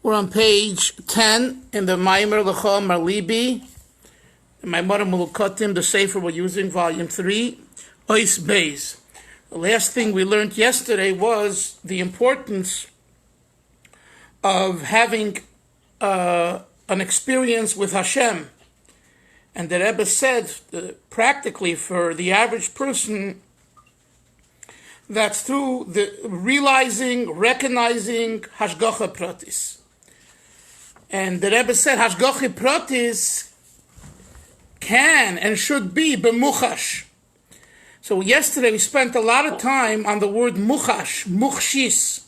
We're on page 10 in the Maamar Lecha Amar Libi, Maamar Mulukotim, the Sefer we're using, volume 3, Ois Beis. The last thing we learned yesterday was the importance of having an experience with Hashem. And the Rebbe said, practically for the average person, that's through the realizing, recognizing Hashgacha Pratis. And the Rebbe said Hashgacha Pratis can and should be b'muchash. So yesterday we spent a lot of time on the word muchash, muchshis,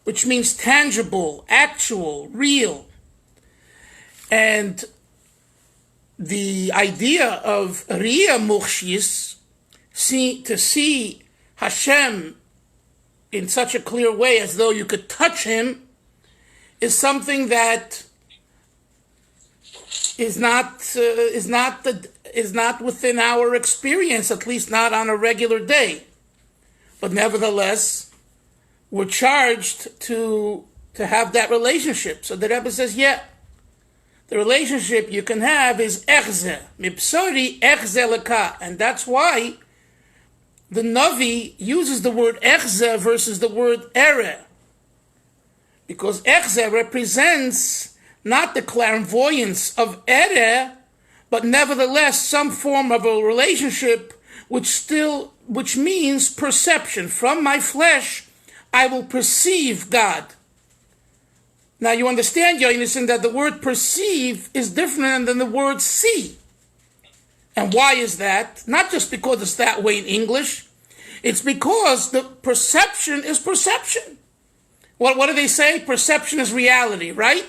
which means tangible, actual, real. And the idea of Riya Muchshis, to see Hashem in such a clear way as though you could touch him, is something that is not within our experience, at least not on a regular day. But nevertheless, we're charged to have that relationship. So the Rebbe says, yeah, the relationship you can have is echze, mipsori echze leka, and that's why the Navi uses the word echze versus the word ere, because echze represents not the clairvoyance of ere, but nevertheless some form of a relationship which means perception. From my flesh, I will perceive God. Now you understand, Yonason, that the word perceive is different than the word see. And why is that? Not just because it's that way in English. It's because the perception is perception. What do they say? Perception is reality, right?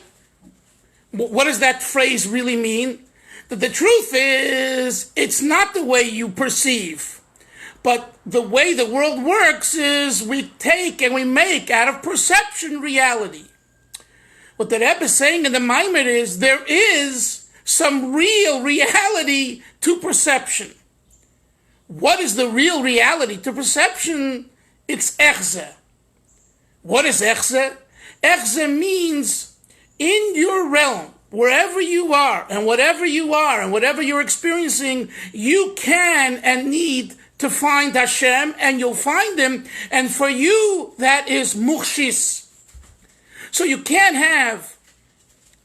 What does that phrase really mean? That the truth is, it's not the way you perceive. But the way the world works is we take and we make out of perception reality. What the Rebbe is saying in the Maamar is there is some real reality to perception. What is the real reality to perception? It's echze. What is echze? Echze means in your realm, wherever you are and whatever you're experiencing, you can and need to find Hashem, and you'll find him, and for you that is muchshis. So you can't have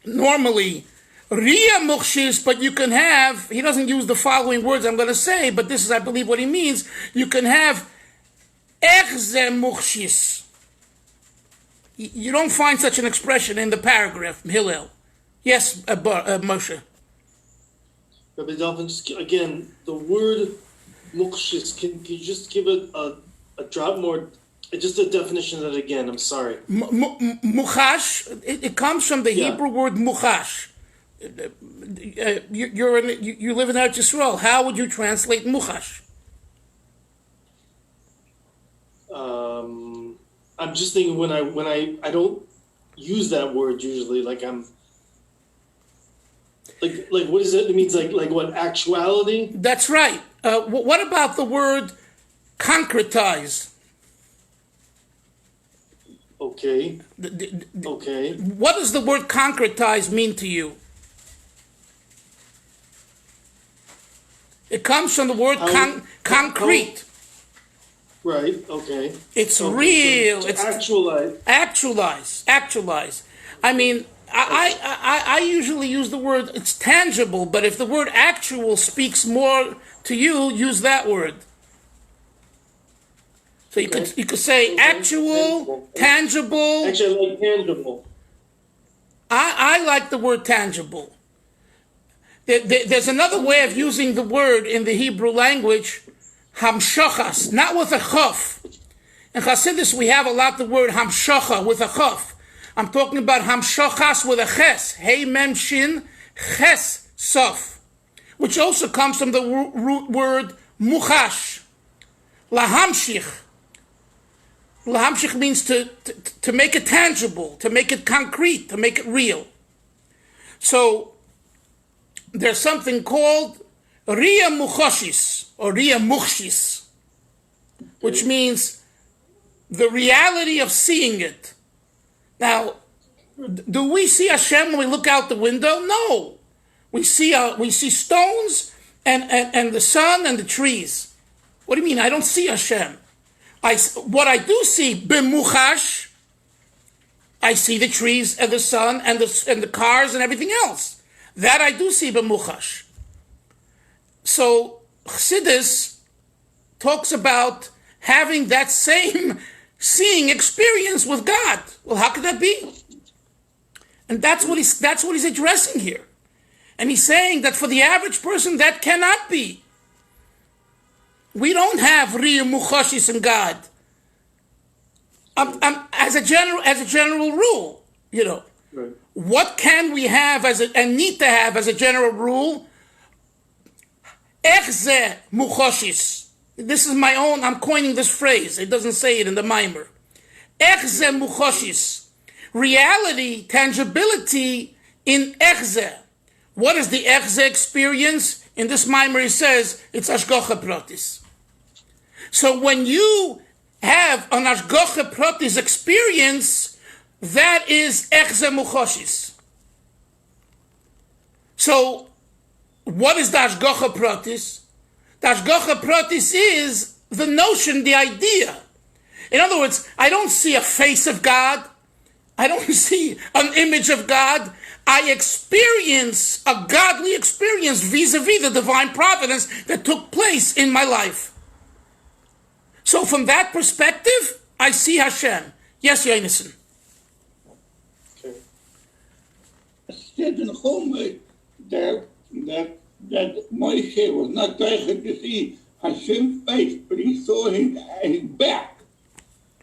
normally Riya Muchshis, but you can have, he doesn't use the following words I'm going to say, but this is, I believe, what he means. You can have Echze Muchshis. You don't find such an expression in the paragraph, Hillel. Yes, Moshe. Rabbi Dalvin, just again, the word Muchshis, can you just give it a drop more? Just a definition of that again, I'm sorry. Muchash, it comes from the Hebrew word muchash. You live in Eretz Yisrael. How would you translate muchash? I'm just thinking when I don't use that word usually, like I'm like what is it? It means like what, actuality? That's right. What about the word concretize? Okay. Okay. What does the word concretize mean to you? It comes from the word concrete. Right, okay. It's real. So it's actualize. I mean, I usually use the word, it's tangible, but if the word actual speaks more to you, use that word. So you could say actual, tangible. Actually, I like tangible. I like the word tangible. There's another way of using the word in the Hebrew language, hamshachas, not with a chaf. In Chassidus, we have a lot the word hamshacha with a chaf. I'm talking about hamshachas with a ches, hey mem shin, ches sof, which also comes from the root word muchash, lahamshich. Lahamshich means to make it tangible, to make it concrete, to make it real. So there's something called Riya Muchashis or Riya Muchshis, which means the reality of seeing it. Now, Do we see Hashem when we look out the window? No. We see stones and the sun and the trees. What do you mean? I don't see Hashem. What I do see, b'muchash, I see the trees and the sun and the cars and everything else. That I do see b'muchash. So Chassidus talks about having that same seeing experience with God. Well, how could that be? And that's what he's addressing here. And he's saying that for the average person, that cannot be. We don't have Riyah Muchashis in God. As a general rule, right. What can we have and need to have as a general rule? Echze Muchashis. This is my own, I'm coining this phrase. It doesn't say it in the Maamar. Echze Muchashis. Reality, tangibility in Echze. What is the Echze experience? In this Maamar he says, it's Ashgocha Pratis. So when you have an Ashgocha Pratis experience, that is Echze Muchashis. So what is the Ashgocha Pratis? The Ashgocha Pratis is the notion, the idea. In other words, I don't see a face of God. I don't see an image of God. I experience a godly experience vis-a-vis the divine providence that took place in my life. So from that perspective, I see Hashem. Yes, Yonason. Okay. It said in Chumah that Moshe was not trying to see Hashem's face, but he saw his back.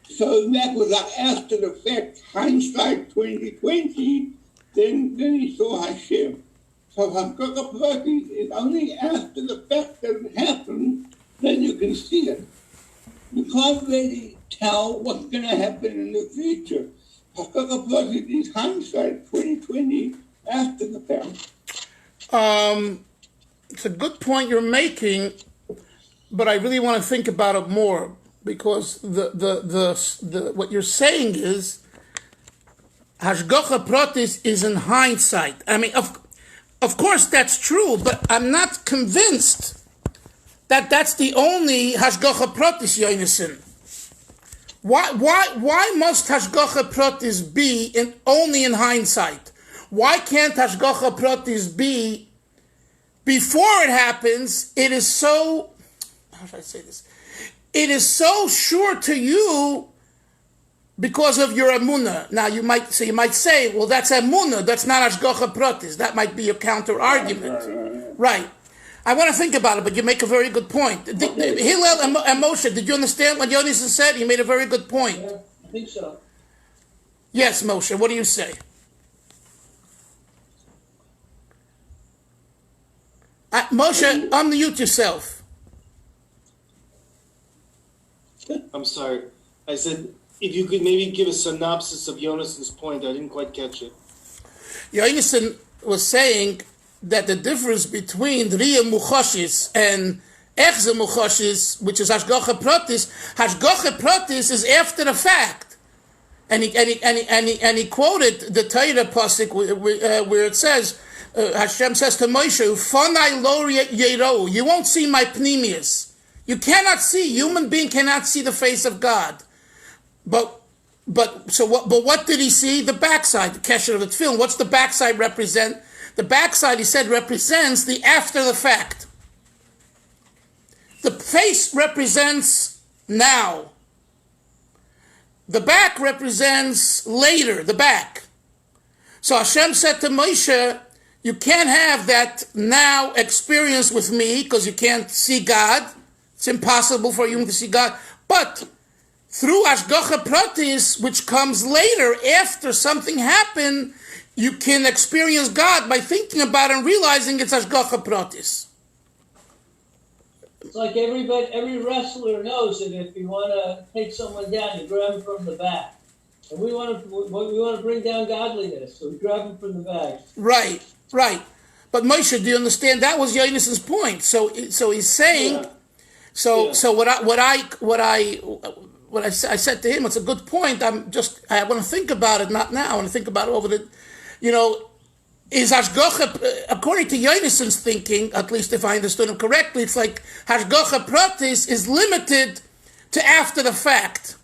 So that was like after the fact, hindsight 2020, then he saw Hashem. So Hashgacha Pratis is only after the fact that it happened, then you can see it. You can't really tell what's going to happen in the future. Hashgacha Pratis is hindsight 2020 after the fact. It's a good point you're making, but I really want to think about it more, because the what you're saying is Hashgacha Pratis is in hindsight. I mean, of course that's true, but I'm not convinced that that's the only Hashgacha Pratis, Yonason. Why must Hashgacha Pratis be only in hindsight? Why can't Hashgacha Pratis be before it happens? It is so, how should I say this? It is so sure to you because of your emunah. Now you might say, well, that's emunah. That's not Hashgacha Pratis. That might be a counter argument, right? I want to think about it, but you make a very good point. Hillel and Moshe, did you understand what Yonason said? He made a very good point. Yeah, I think so. Yes, Moshe. What do you say? Moshe, unmute yourself. I'm sorry. I said, if you could maybe give a synopsis of Jonason's point, I didn't quite catch it. Yonason was saying that the difference between Riyah Muchashis and Echze Muchashis, which is Hashgacha Pratis is after the fact. And he quoted the Torah pasuk where it says, Hashem says to Moshe, "Fanai lo yero." You won't see my pnimius. You cannot see. Human being cannot see the face of God. But what did he see? The backside, the kesher of the tefillin. What's the backside represent? The backside, he said, represents the after the fact. The face represents now. The back represents later, the back. So Hashem said to Moshe, you can't have that now experience with me because you can't see God. It's impossible for you to see God. But through Hashgacha Pratis, which comes later, after something happened, you can experience God by thinking about it and realizing it's Hashgacha Pratis. It's like every wrestler knows that if you want to take someone down, you grab him from the back. And we want to bring down godliness, so we grab him from the back. Right. But Moshe, do you understand? That was Yonason's point. So he's saying, Yeah. so what what I said to him, it's a good point. I want to think about it, not now. I want to think about it over the, is Hashgacha, according to Yonison's thinking, at least if I understood him correctly, it's like Hashgacha Pratis is limited to after the fact.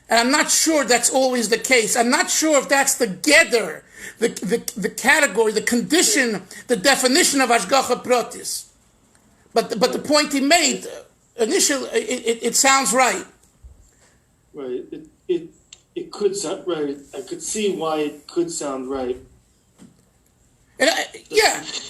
And I'm not sure that's always the case. I'm not sure if that's the gather, the category, the condition, the definition of Hashgacha Pratis. But the point he made, initially, it sounds right. Right. It could sound right. I could see why it could sound right. And,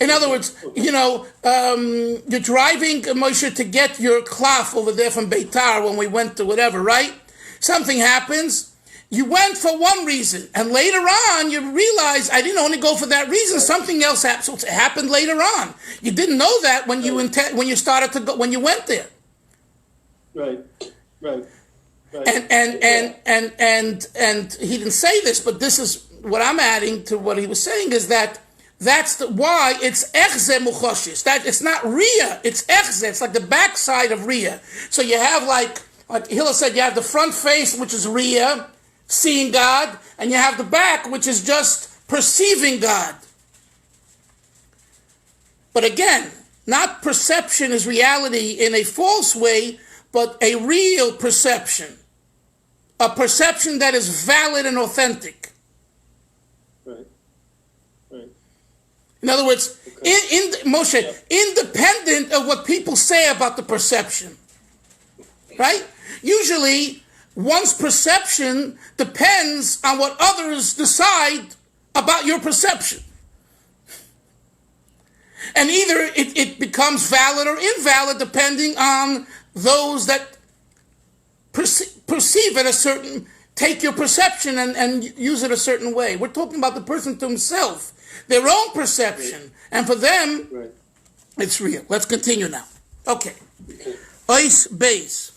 in other words, you're driving, Moshe, to get your cloth over there from Beitar when we went to whatever, right? Something happens. You went for one reason, and later on you realize I didn't only go for that reason. Something else happened. So it happened later on. You didn't know that when you started to go, when you went there. Right. And he didn't say this, but this is what I'm adding to what he was saying is that that's why it's echze muchoshis. That it's not ria, it's echze. It's like the backside of ria. So you have like Hillel said, you have the front face, which is ria, seeing God, and you have the back, which is just perceiving God. But again, not perception is reality in a false way, but a real perception. A perception that is valid and authentic. Right. In other words, Moshe, independent of what people say about the perception. Right? Usually, one's perception depends on what others decide about your perception. And either it becomes valid or invalid depending on those that perceive it take your perception and use it a certain way. We're talking about the person to himself, their own perception. And for them, it's real. Let's continue now. Okay. Ois Beis.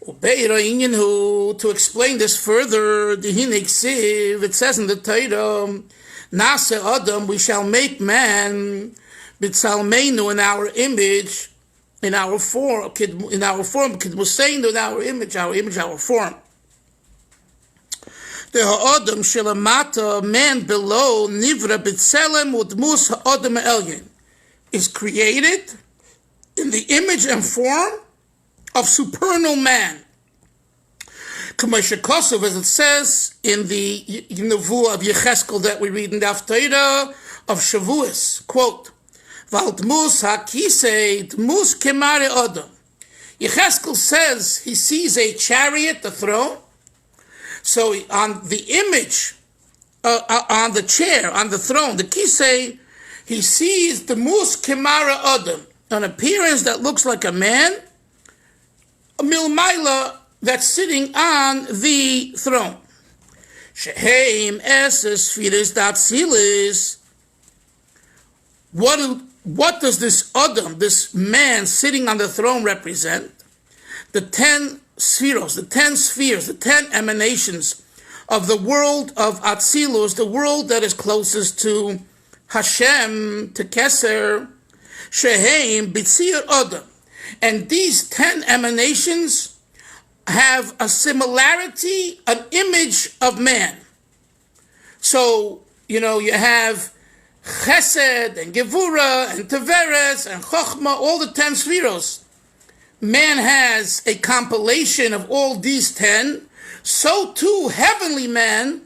To explain this further, it says in the Torah, Nase Adam, we shall make man, b'tzalmeinu, in our image, in our form, kidmuseinu, in our image, our form. The ha'adam shelamata, man below, nivra b'tzelem udmus ha'adam elyon, is created in the image and form of supernal man. Kosov, as it says in the Nevuah of Yecheskel that we read in the Haftarah of Shavuos, quote, Valdmus hakisei dmus kemare adam. Yecheskel says he sees a chariot, the throne. So on the image, on the chair, on the throne, the kisei, he sees the mus kemare adam, an appearance that looks like a man, a milmaila that's sitting on the throne. Sheheim eses firis datzilis. What does this Adam, this man sitting on the throne, represent? The 10 spheros, the 10 spheres, the 10 emanations of the world of Atzilus, the world that is closest to Hashem, to Keser, Sheheim B'tzir Adam. And these 10 emanations have a similarity, an image of man. So, you have Chesed and Gevura and Teveres and Chochmah, all the 10 spheros. Man has a compilation of all these 10. So too, heavenly man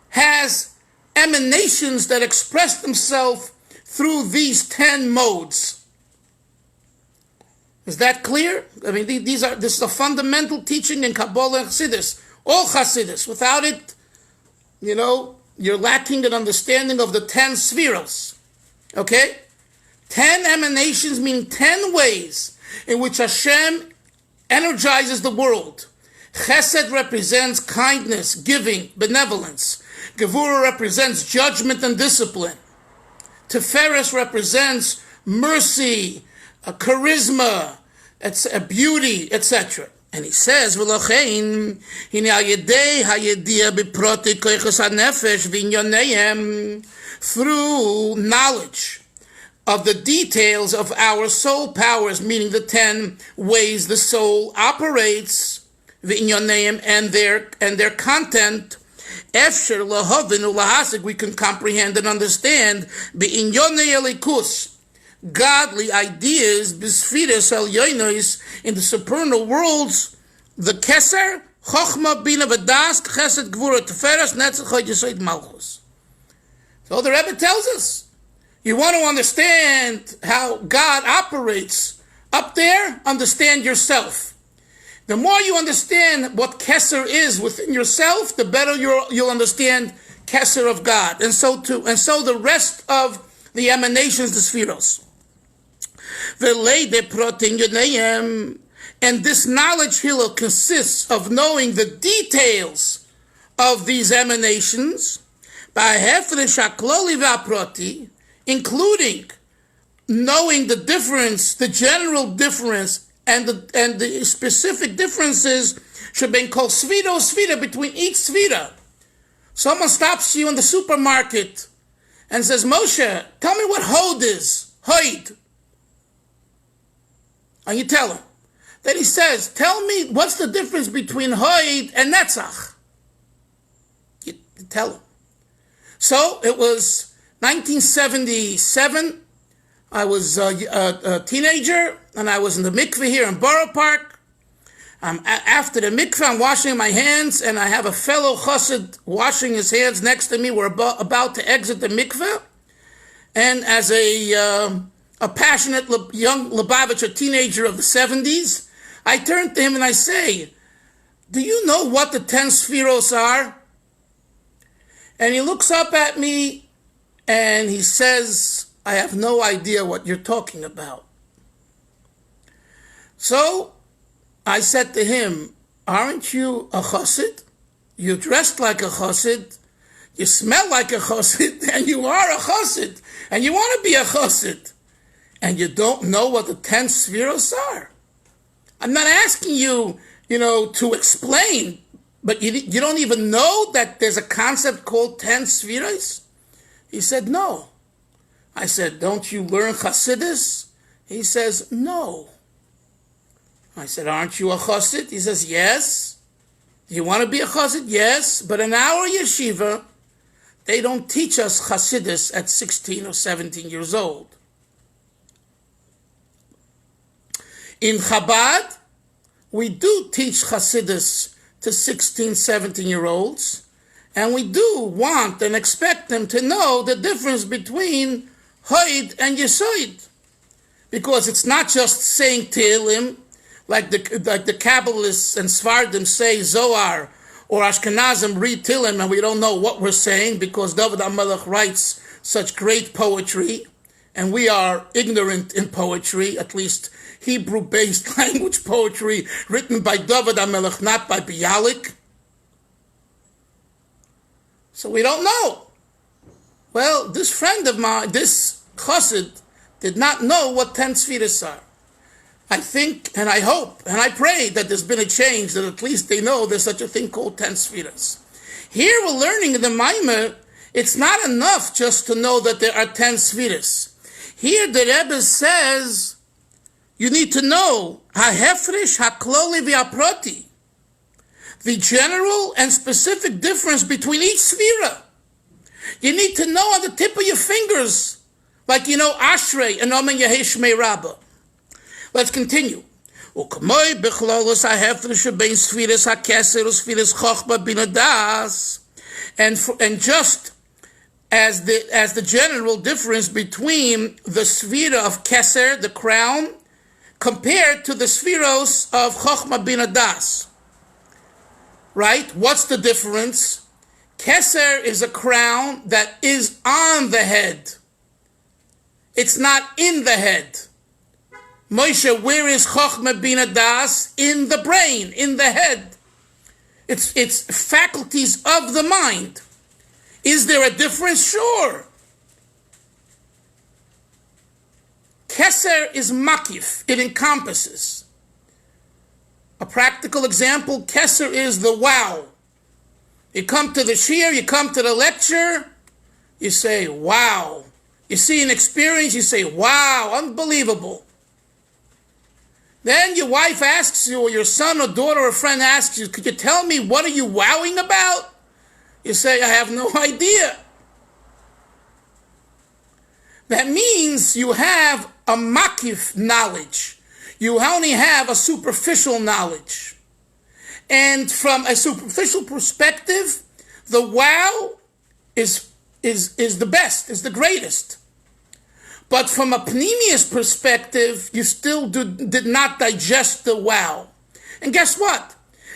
has emanations that express themselves through these 10 modes. Is that clear? I mean, this is a fundamental teaching in Kabbalah and Chassidus. All Chassidus. Without it, you're lacking an understanding of the 10 spheros. Okay? 10 emanations mean 10 ways in which Hashem energizes the world. Chesed represents kindness, giving, benevolence. Gevurah represents judgment and discipline. Teferes represents mercy, a charisma, it's a beauty, etc. And he says, "V'lochein hine hayedei hayediyah b'proti koichos hanefesh v'inyoneim," through knowledge of the details of our soul powers, meaning the 10 ways the soul operates, v'inyoneim, and their content, efsher lahavin ulahasik, we can comprehend and understand, b'inyonei elikus, godly ideas, b'sfiras elyonos, in the supernal worlds, the keser, chochma, bina, v'das, chesed, gvura, teferes, netzach, yesod, malchus. So the Rebbe tells us, you want to understand how God operates up there, understand yourself. The more you understand what Keser is within yourself, the better you'll understand Keser of God. And so the rest of the emanations, the spheros. And this knowledge, Hillel, consists of knowing the details of these emanations, including knowing the difference, the general difference, and the specific differences should be called svira between each svira. Someone stops you in the supermarket and says, Moshe, tell me what hod is. Hod. And you tell him. Then he says, tell me what's the difference between hod and netzach. You tell him. So it was 1977. I was a teenager, and I was in the mikveh here in Borough Park. After the mikveh, I'm washing my hands, and I have a fellow chassid washing his hands next to me. We're about to exit the mikveh. And as a passionate young Lubavitcher teenager of the 70s, I turn to him and I say, do you know what the 10 spheros are? And he looks up at me and he says, I have no idea what you're talking about. So I said to him, aren't you a chassid? You're dressed like a chassid, you smell like a chassid, and you are a chassid, and you want to be a chassid, and you don't know what the 10 spheros are. I'm not asking you, to explain, but you don't even know that there's a concept called 10 spheros? He said, no. I said, don't you learn Chassidus? He says, no. I said, aren't you a Chassid? He says, yes. Do you want to be a Chassid? Yes. But in our yeshiva, they don't teach us Chassidus at 16 or 17 years old. In Chabad, we do teach Chassidus to 16, 17-year-olds, and we do want and expect them to know the difference between Hod and Yesod, because it's not just saying Tehillim, like the Kabbalists and Sfardim say Zohar, or Ashkenazim read Tehillim and we don't know what we're saying because David HaMelech writes such great poetry, and we are ignorant in poetry, at least Hebrew-based language poetry written by David HaMelech, not by Bialik. So we don't know. Well, this friend of mine, this chassid, did not know what 10 spheres are. I think, and I hope, and I pray that there's been a change, that at least they know there's such a thing called 10 spheres. Here we're learning in the Maamar, it's not enough just to know that there are 10 spheres. Here the Rebbe says, you need to know, ha'hefresh ha'kloli v'aproti, the general and specific difference between each sphera. You need to know on the tip of your fingers, like Ashrei and Omen Yehi Shmei Rabbah. Let's continue. And just as the general difference between the sphera of Keser, the crown, compared to the spheros of Chochmah Bina Das. Right? What's the difference? Keser is a crown that is on the head. It's not in the head. Moshe, where is Chochmah Bina Das? In the brain, in the head. It's faculties of the mind. Is there a difference? Sure. Keser is makif. It encompasses. A practical example, Keser is the wow. You come to the shiur, you come to the lecture, you say, wow. You see an experience, you say, wow, unbelievable. Then your wife asks you, or your son or daughter or friend asks you, could you tell me what are you wowing about? You say, I have no idea. That means you have a makif knowledge. You only have a superficial knowledge. And from a superficial perspective, the wow is the best, is the greatest. But from a pneumius perspective, you still did not digest the wow. And guess what?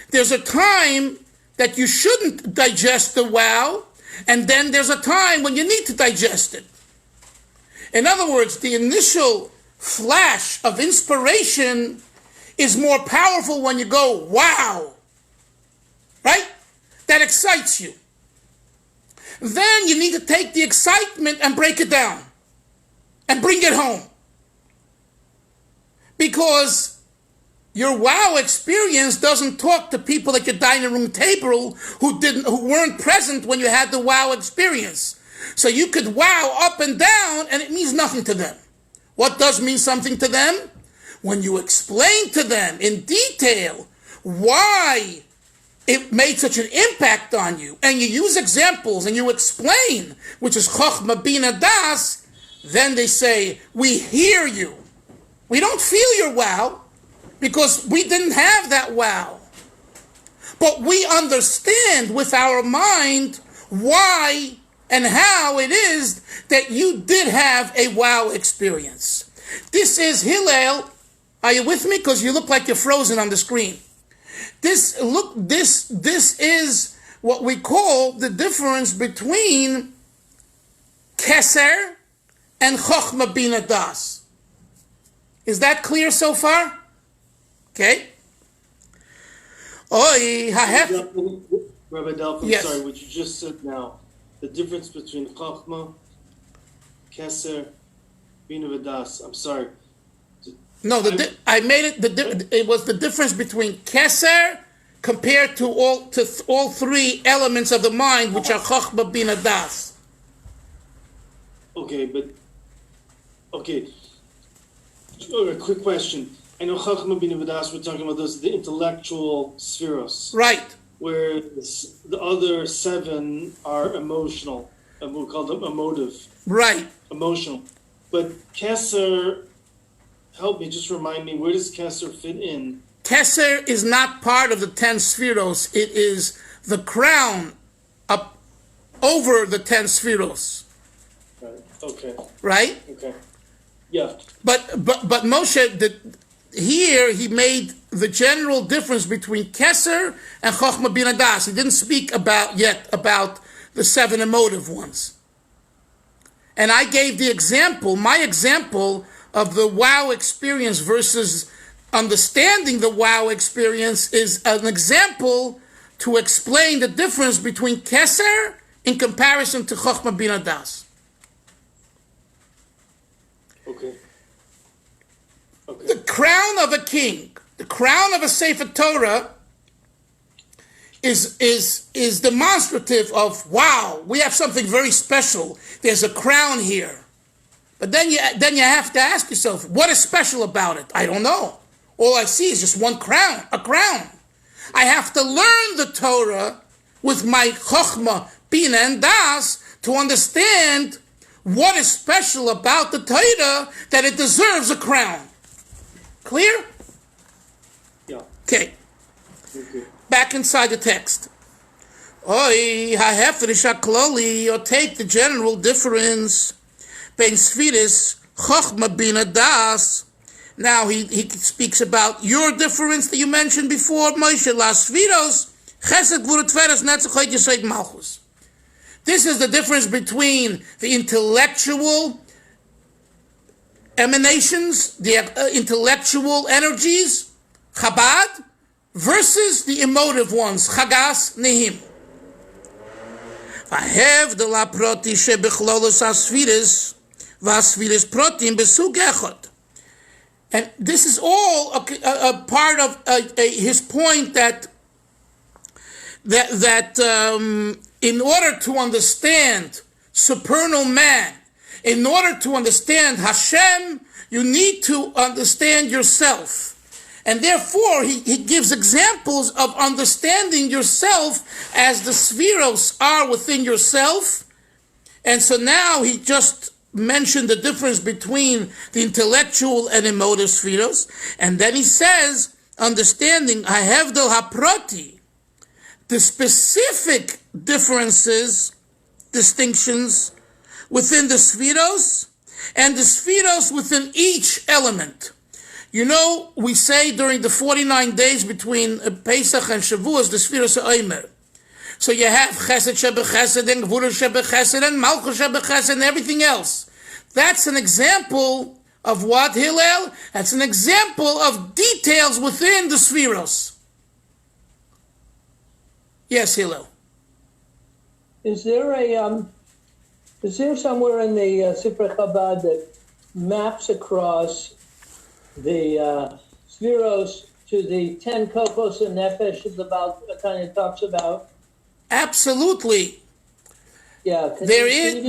There's a time that you shouldn't digest the wow, and then there's a time when you need to digest it. In other words, the initial flash of inspiration is more powerful when you go, wow. Right? That excites you. Then you need to take the excitement and break it down and bring it home. Because your wow experience doesn't talk to people at your dining room table who weren't present when you had the wow experience. So you could wow up and down and it means nothing to them. What does mean something to them? When you explain to them in detail why it made such an impact on you, and you use examples and you explain, which is Chochma Bina Das, then they say, we hear you. We don't feel your wow because we didn't have that wow. But we understand with our mind why and how it is that you did have a wow experience. This is Hillel. Are you with me? Because you look like you're frozen on the screen. This is what we call the difference between Keser and Chochma Bina Das. Is that clear so far? Okay. Rabbi Delphin, yes. Sorry, what you just said now, the difference between Chochma, Keser, Bina Das. I'm sorry. No, I made it. It was the difference between Keser compared to all three elements of the mind, which are Chochma Bina Das. Okay. A quick question. I know Chochma Bina Das. We're talking about those the intellectual spheros, right? Whereas the other seven are emotional, and we'll call them emotive. Right. Emotional, but Keser. Help me, just remind me, where does Keser fit in? Keser is not part of the 10 spheros. It is the crown up over the 10 spheros. Right. Okay. Right? Okay. Yeah. But Moshe, here he made the general difference between Keser and Chochma Bina Das. He didn't speak about the 7 emotive ones. And I gave my example of the wow experience versus understanding the wow experience is an example to explain the difference between Keser in comparison to Chochma Bina Das. Okay. The crown of a king, the crown of a Sefer Torah is demonstrative of, wow, we have something very special. There's a crown here. But then you have to ask yourself, what is special about it? I don't know. All I see is just one crown, a crown. I have to learn the Torah with my Chochma, Bina, and Das to understand what is special about the Torah that it deserves a crown. Clear? Yeah. Okay. Back inside the text. Oi, ha'heferish ha'kloli, or take the general difference. Ben Sfiris, Chochma Bina Das. Now he speaks about your difference that you mentioned before, Moshe, La Sfiros, Chesed Gvura Tveres Netzach Hod Yesod Malchus. This is the difference between the intellectual emanations, the intellectual energies, Chabad, versus the emotive ones, Chagas, Nehim. Vahev de la proti shebechlolos asfiris, vasfiris protim besug echot. And this is all a part of his point that in order to understand supernal man, in order to understand Hashem, you need to understand yourself. And therefore, he gives examples of understanding yourself as the spheros are within yourself. And so now he just mentioned the difference between the intellectual and emotive spheros. And then he says, understanding Ahevdel Haprati, the specific differences, distinctions within the spheros, and the spheros within each element. You know, we say during the 49 days between Pesach and Shavuos, the spheros Omer. So you have Chesed Shebechesed and Gvura Shebechesed and Malchus Shebechesed and everything else. That's an example of what, Hillel? That's an example of details within the spheros. Yes, Hillel. Is there somewhere in the Sifrei Chabad that maps across the spheros to the 10 kokos and nefesh is about kind of talks about? Absolutely. Yeah. There is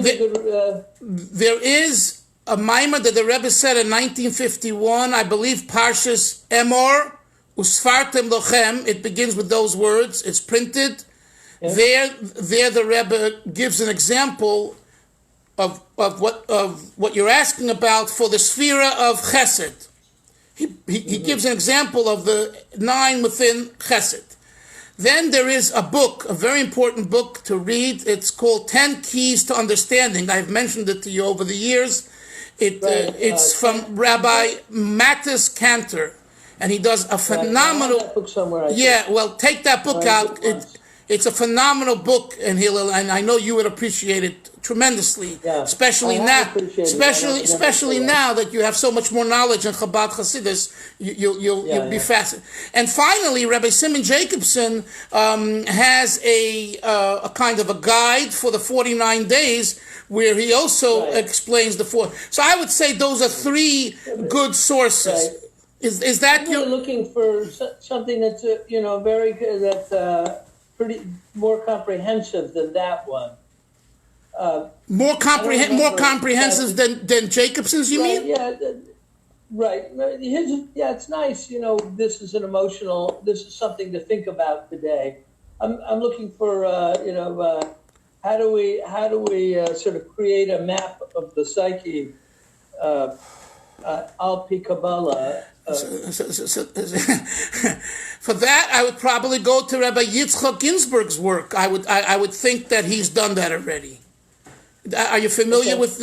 a Maamar that the Rebbe said in 1951, I believe Parshas Amar, Usfartem Lochem. It begins with those words. It's printed. Yeah. There the Rebbe gives an example of what you're asking about for the sphere of Chesed. He gives an example of the 9 within Chesed. Then there is a book, a very important book to read. It's called 10 Keys to Understanding. I've mentioned it to you over the years. It's from Rabbi Mattis Cantor, and he does a phenomenal. That book somewhere, well, take that book out. It's a phenomenal book, and I know you would appreciate it tremendously, especially now that you have so much more knowledge in Chabad Hasidus. You'll be fascinated. And finally, Rabbi Simon Jacobson has a kind of a guide for the 49 days, where he also explains the 4. So I would say those are 3 good sources. Right. Is that you're looking for something that's very good, that's pretty more comprehensive than that one? More comprehensive than Jacobson's, you mean? Yeah, right. It's nice. This is this is something to think about today. I'm looking for, how do we sort of create a map of the psyche, al pi Kabbalah. For that, I would probably go to Rabbi Yitzchak Ginsburg's work. I would think that he's done that already. Are you familiar with?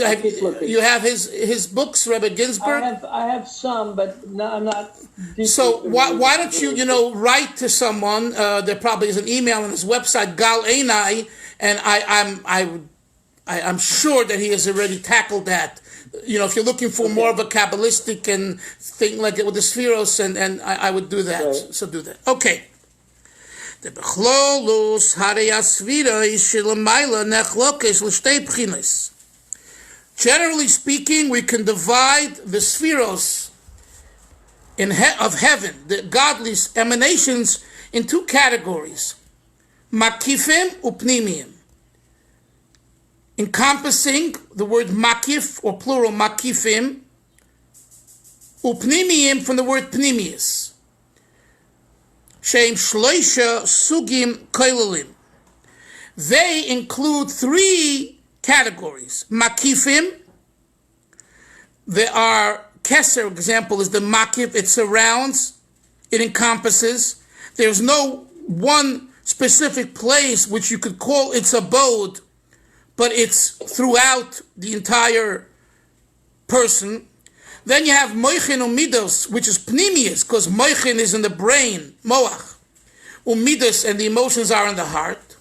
You have his books, Rabbi Ginsburg? I have some, but no, I'm not. So why don't you write to someone? There probably is an email on his website, Gal Einai, and I'm sure that he has already tackled that. If you're looking for more of a Kabbalistic and thing like it with the spheros, and I would do that. Right. So do that. Okay. The bechlolus hareyasvira ishilamaila nechlokes l'shtei pchinas. Generally speaking, we can divide the spheros of heaven, the godly emanations, in 2 categories: makifim upnimim, encompassing the word makif, or plural makifim, upnimim from the word pnimius. Sheim shloisha sugim koilalim. They include 3 categories. Makifim. There are, Keser example is the makif. It surrounds, it encompasses. There's no one specific place which you could call its abode, but it's throughout the entire person. Then you have moichin umidos, which is pnimius, because moichin is in the brain, moach. Umidos, and the emotions are in the heart.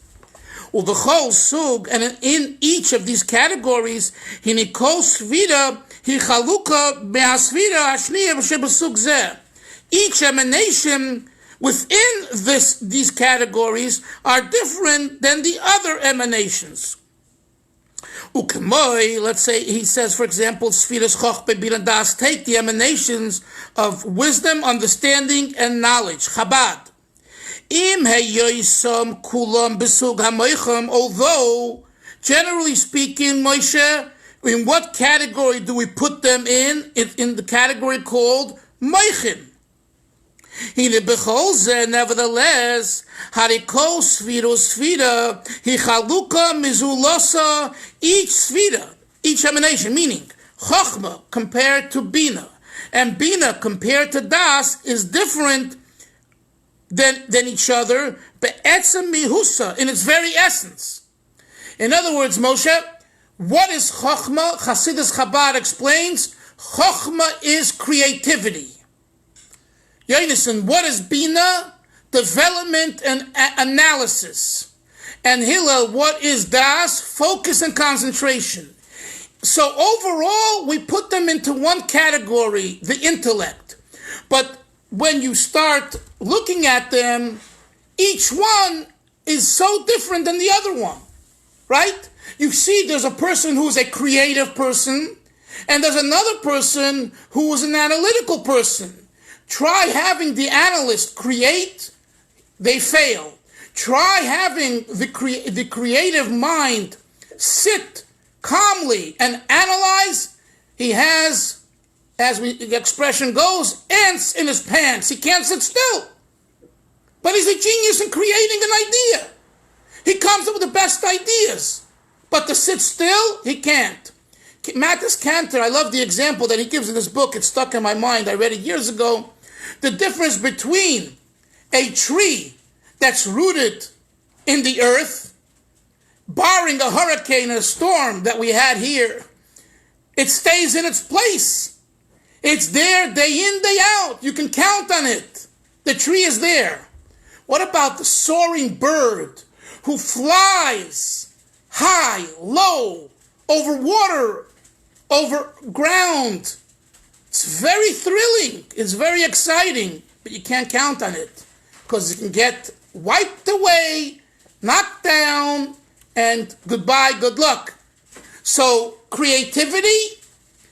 Uvechol sug, and in each of these categories, hinikol svira hichaluka be'asvira hashniya v'shebesug zeh. Each emanation within these categories are different than the other emanations. Ukemoi, let's say he says, for example, Sfiras Chochbe Birandas, take the emanations of wisdom, understanding, and knowledge. Chabad. Im heyoisom kulam besug hamoicham, although, generally speaking, Moshe, In what category do we put them in? In the category called Moichin. Nevertheless, Hariko Sfiro Sfira, Hichaluka Mizulosa, each Sfira, each emanation, meaning Chochma compared to Bina, and Bina compared to Das is different than each other, Be'etzem Mihusa, in its very essence. In other words, Moshe, what is Chochma? Hasidus Chabad explains, Chochma is creativity. Yonason, what is Bina? Development and analysis. And Hillel, what is Das? Focus and concentration. So overall, we put them into one category, the intellect. But when you start looking at them, each one is so different than the other one, right? You see, there's a person who's a creative person, and there's another person who is an analytical person. Try having the analyst create, they fail. Try having the creative mind sit calmly and analyze. He has, the expression goes, ants in his pants. He can't sit still. But he's a genius in creating an idea. He comes up with the best ideas. But to sit still, he can't. Mattis Cantor, I love the example that he gives in this book. It's stuck in my mind. I read it years ago. The difference between a tree that's rooted in the earth, barring a hurricane and a storm that we had here, it stays in its place. It's there day in, day out. You can count on it. The tree is there. What about the soaring bird who flies high, low, over water, over ground? It's very thrilling. It's very exciting, but you can't count on it because it can get wiped away, knocked down, and goodbye, good luck. So creativity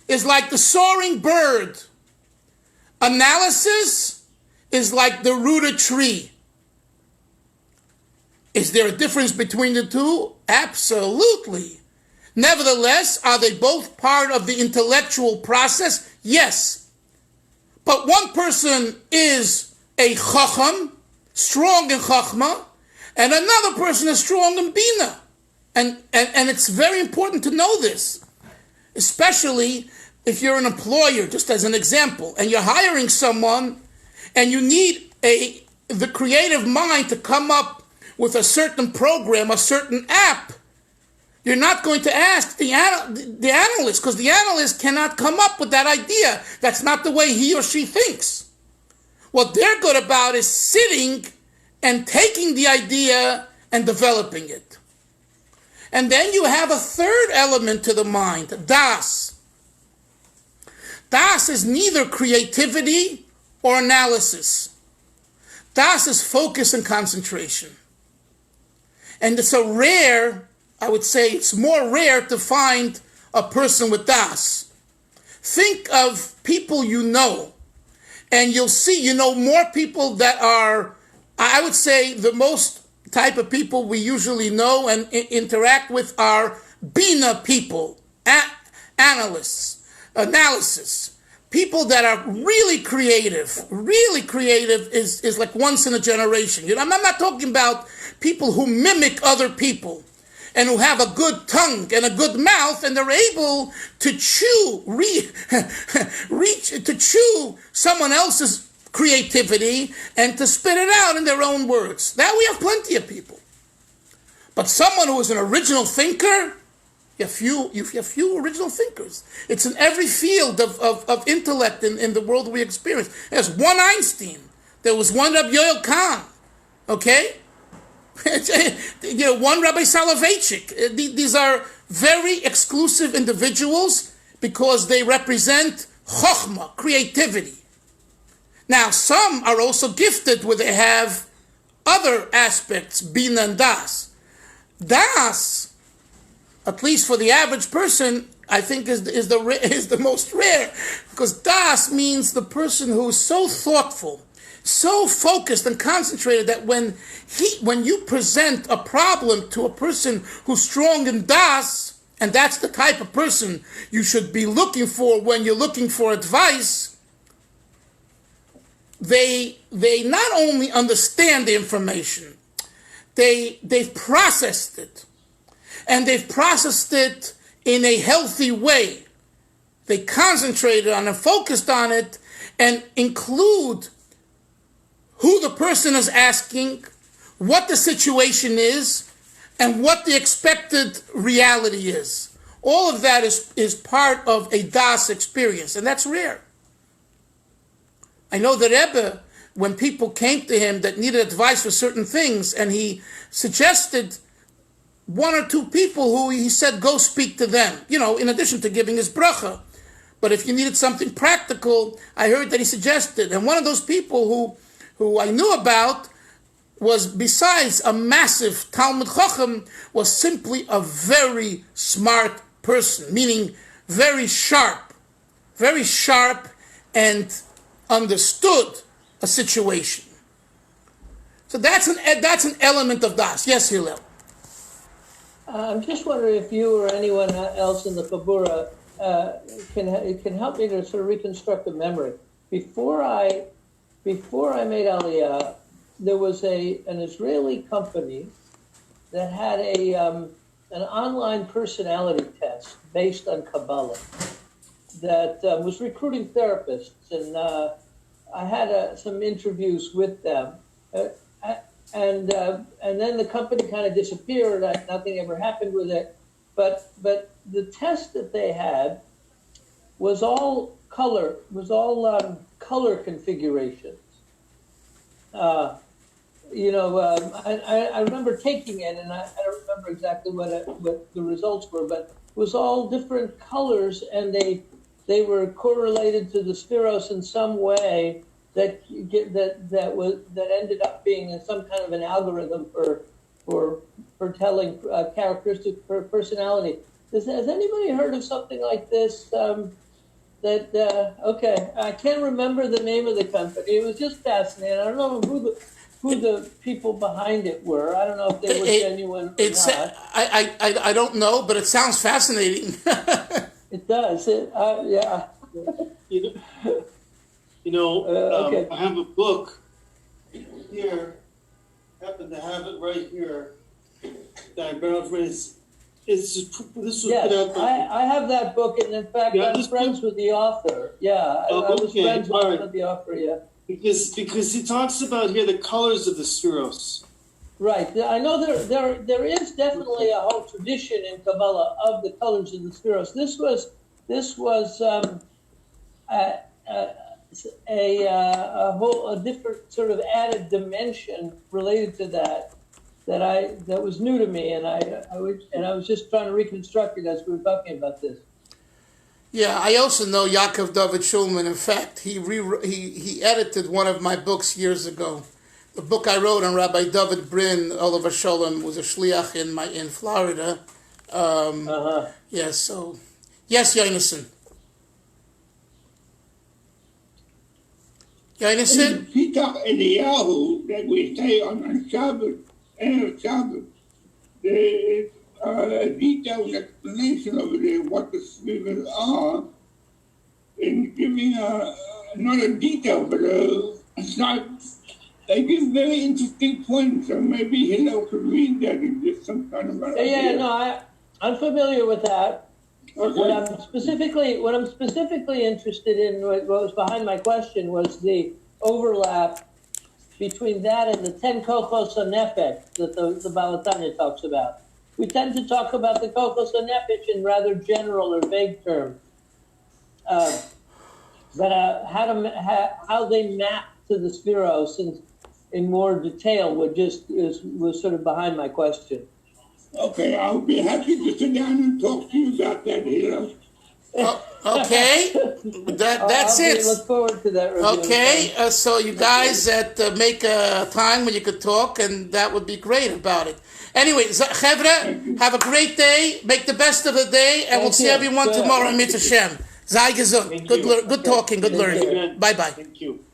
is like the soaring bird. Analysis is like the rooted tree. Is there a difference between the two? Absolutely. Nevertheless, are they both part of the intellectual process? Yes. But one person is a chacham, strong in chachma, and another person is strong in bina. And it's very important to know this, especially if you're an employer, just as an example, and you're hiring someone and you need the creative mind to come up with a certain program, a certain app. You're not going to ask the analyst, because the analyst cannot come up with that idea. That's not the way he or she thinks. What they're good about is sitting and taking the idea and developing it. And then you have a third element to the mind, das. Das is neither creativity or analysis. Das is focus and concentration. And it's I would say it's more rare to find a person with das. Think of people you know, and you'll see, more people that are, I would say the most type of people we usually know and interact with are bina people, analysis. People that are really creative. Really creative is like once in a generation. I'm not talking about people who mimic other people and who have a good tongue and a good mouth, and they're able to chew, to chew someone else's creativity and to spit it out in their own words. That we have plenty of people. But someone who is an original thinker, you have few original thinkers. It's in every field of intellect in the world we experience. There's one Einstein. There was one Rabbi Yoel Kahn. Okay? One Rabbi Soloveitchik. These are very exclusive individuals because they represent chokhmah, creativity. Now, some are also gifted where they have other aspects, bina and das. Das, at least for the average person, I think is the most rare, because das means the person who is so thoughtful, so focused and concentrated that when you present a problem to a person who's strong in das, and that's the type of person you should be looking for when you're looking for advice, they not only understand the information, they've processed it, and they've processed it in a healthy way. They concentrated on it, focused on it, and include who the person is asking, what the situation is, and what the expected reality is. All of that is part of a Das experience, and that's rare. I know that Rebbe, when people came to him that needed advice for certain things, and he suggested one or two people who he said, go speak to them, in addition to giving his bracha. But if you needed something practical, I heard that he suggested. And one of those people who I knew about was, besides a massive Talmud Chacham, was simply a very smart person, meaning very sharp and understood a situation. So that's an element of Das. Yes, Hillel. I'm just wondering if you or anyone else in the Chabura can help me to sort of reconstruct a memory. Before I made Aliyah, there was an Israeli company that had an online personality test based on Kabbalah that was recruiting therapists, and I had some interviews with them. And then the company kind of disappeared. Nothing ever happened with it. But the test that they had was all color configurations. I remember taking it, and I don't remember exactly what the results were, but it was all different colors, and they were correlated to the Spiros in some way that ended up being some kind of an algorithm for telling characteristic personality. Has anybody heard of something like this? Okay, I can't remember the name of the company. It was just fascinating. I don't know who the people behind it were. I don't know if they were genuine or not. I don't know, but it sounds fascinating. It does. Yeah. Okay. I have a book here. Happen to have it right here. That I borrowed from this was yes, put out by. I have that book, and in fact, I'm friends with the author. Yeah, I was friends with the author. Yeah, because he talks about here the colors of the Spiros. Right. I know there is definitely a whole tradition in Kabbalah of the colors of the Spiros. This was a different sort of added dimension related to that was new to me, and I was just trying to reconstruct it as we were talking about this. Yeah, I also know Yaakov David Shulman. In fact, he edited one of my books years ago. The book I wrote on Rabbi David Brin, Oliver Sholem, was a shliach in Florida. Yes, so yes, Yonason. Yonason? Pitach Eliyahu that we say on Shabbat, and Shabbat, there is a detailed explanation over there what the spirits are, and giving not a detail, but it's not. They give very interesting points, so maybe Hillel could read that and get some kind of idea. Yeah, no, I'm familiar with that. Okay. What I'm specifically interested in, what was behind my question, was the overlap between that and the 10 kochos hanefesh that the Baal Tanya talks about. We tend to talk about the kochos hanefesh in rather general or vague terms, but how they map to the Spiros in more detail was sort of behind my question. Okay, I'll be happy to sit down and talk to you about that, Hillel. Okay, that's it. Look forward to that review. Okay, so you guys make a time when you could talk, and that would be great about it. Anyway, Chevra, have a great day. Make the best of the day, and we'll see everyone tomorrow in Mitzvah Shem. Sei gesund. Good talking, good learning. Bye-bye. Thank you.